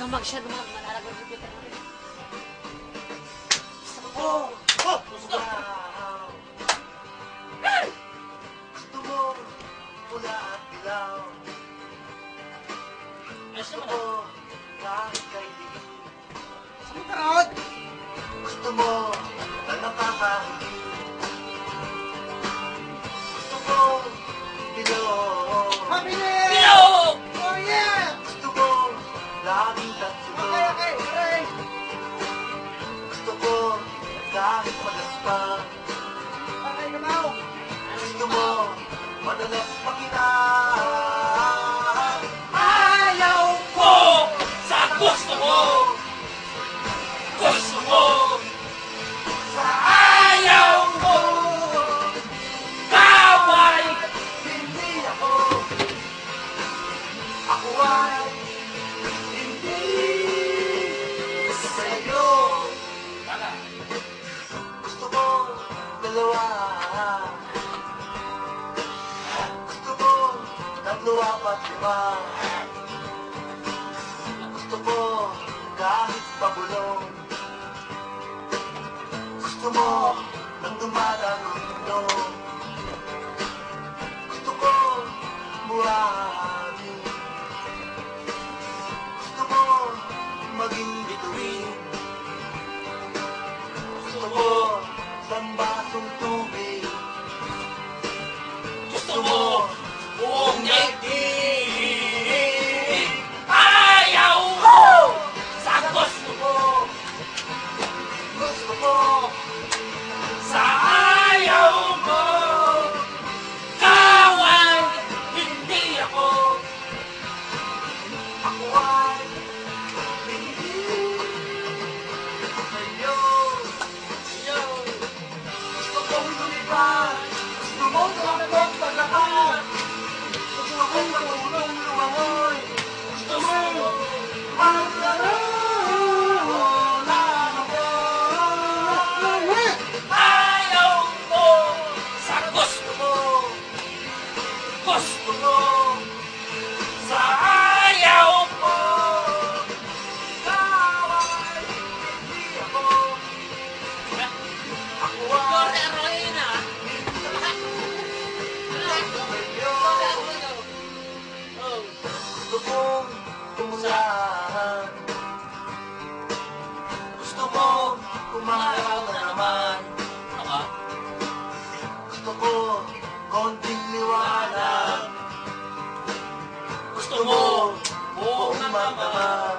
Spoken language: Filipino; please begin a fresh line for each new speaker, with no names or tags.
ka masyado manarag ng computer mo.
Oh! Oh! Gusto mo pula at dilaw. Gusto mo kahit kay diin.
Saan mo karot?
Gusto mo na nakakahilig. Gusto mo bilog.
Mabilis!
Bilog!
Oh yeah!
Gusto mo laging tatsulo.
Okay.
Gusto ko kahit magaspang.
Okay, kamaw.
Gusto mo madalas makita.
Ayaw ko sa gusto mo! Gusto mo! Sa ayaw mo! Kaway!
Hindi ako. Ako ay hindi sa'yo. Gusto mo dalawa. Gusto mo tatlo, apat, lima. Gusto mo kahit pabulong. Gusto mo nang dumadang mundo. Gusto ko buhatin. Gusto mo maging bituin. Gusto mo isang basong tubig.
Gusto mo buong daigdig! Ayaw mo sa gusto mo!
Gusto mo
Sa ayaw mo! Kaway! Hindi ako!
ako ay hindi sa'yo. Gusto kong lumipad. Gusto mo tumakbog paglakad. Gusto kong matulong lumangoy. Gusto mo maglaro lang ako.
Ayaw mo sa gusto mo! Gusto mo sa ayaw mo!
Ikaw ay hindi ako. Ako ay gusto kong tumulan. Gusto mo kumaraw na naman. Gusto ko konting liwanag. Gusto mo buong mamamahan.